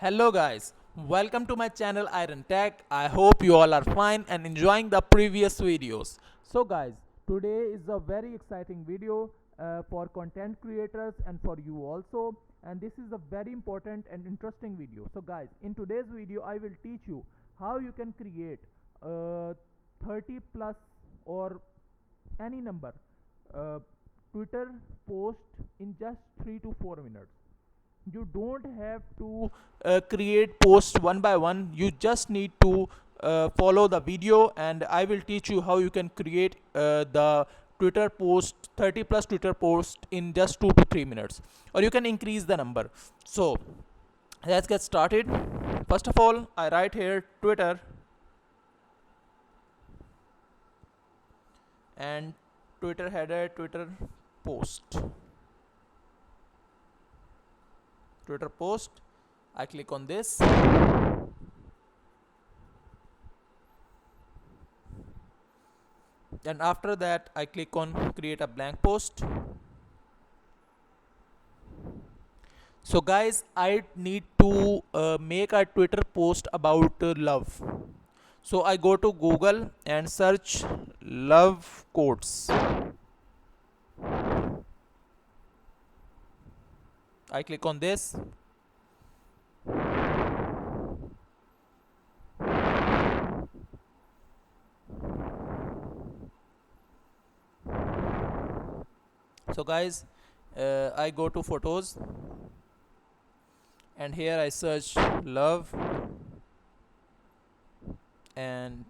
Hello guys, welcome to my channel Iron Tech. I hope you all are fine and enjoying the previous videos. So guys, today is a very exciting video for content creators and for you also, and this is a very important and interesting video. So guys, in today's video I will teach you how you can create 30 plus or any number uh, Twitter post in just 3 to 4 minutes. You don't have to create posts one by one. You just need to follow the video, and I will teach you how you can create the Twitter post 30 plus Twitter post in just 2 to 3 minutes, or you can increase the number. So let's get started. First of all, I write here Twitter and Twitter header, Twitter post. I click on this, and after that I click on create a blank post. So guys, I need to make a Twitter post about love. So I go to Google and search love quotes. I click on this. So guys, I go to photos, and here I search love and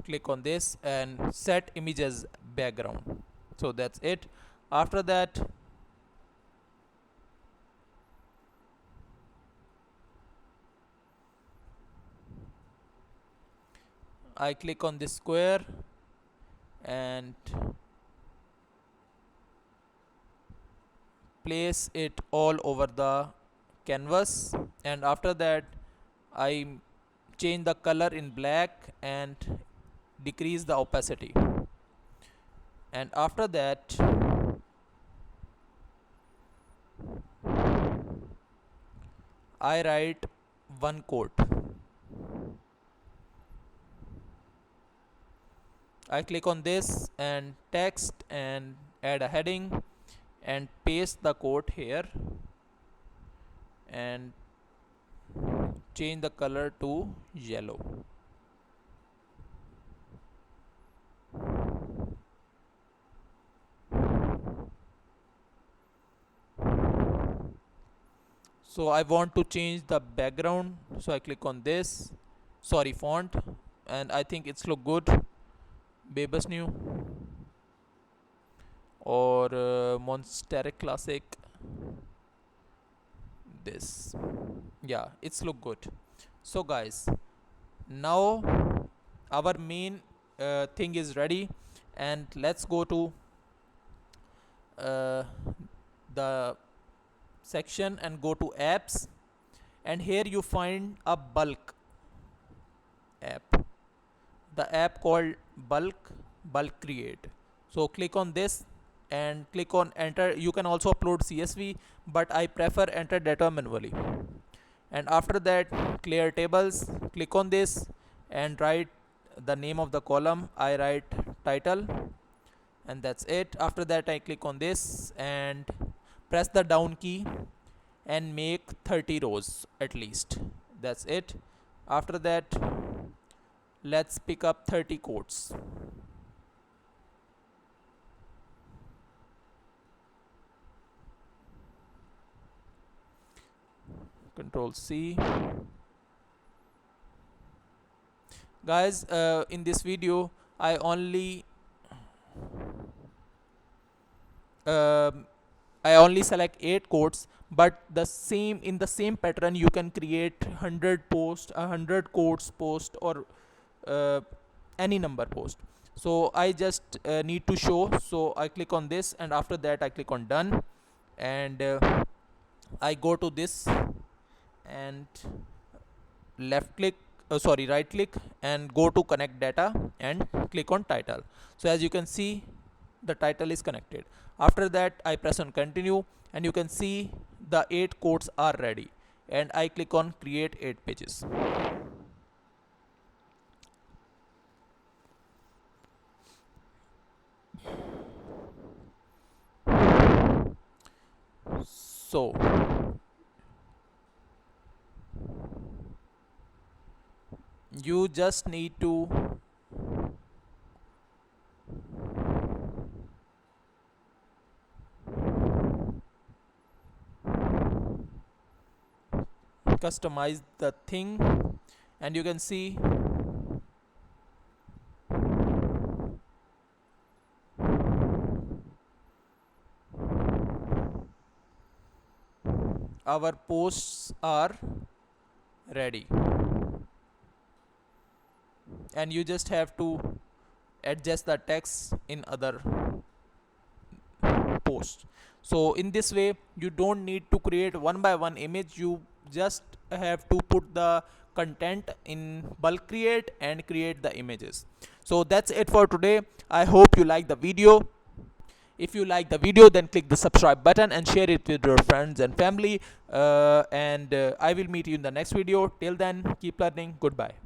click on this and set image as background. So that's it. After that I click on this square and place it all over the canvas, and after that I change the color in black and decrease the opacity, and after that I write one quote. I click on this and text and add a heading and paste the quote here and change the color to yellow. So I want to change the background, so I click on this, font, and I think it's look good, Babus New or Monasteric Classic. This, yeah, it's look good. So guys, now our main thing is ready, and let's go to uh, the section and go to apps, and here you find a bulk app, the app called bulk create. So click on this and click on enter. You can also upload CSV, but I prefer enter data manually. And after that, clear tables, click on this and write the name of the column. I write title, and that's it. After that I click on this and press the down key and make 30 rows at least. That's it. After that, let's pick up 30 quotes. Control C. Guys, in this video I only select 8 quotes, but in the same pattern you can create 100 post, 100 quotes post, or uh, any number post. So I just need to show, so I click on this and after that I click on done, and I go to this and right click and go to connect data and click on title. So as you can see, the title is connected. After that I press on continue, and you can see the 8 codes are ready, and I click on create 8 pages. So you just need to customize the thing, and you can see our posts are ready, and you just have to adjust the text in other posts. So in this way you don't need to create one by one image, you just have to put the content in bulk create and create the images. So that's it for today. I hope you like the video. If you like the video, then click the subscribe button and share it with your friends and family, and I will meet you in the next video. Till then, keep learning. Goodbye.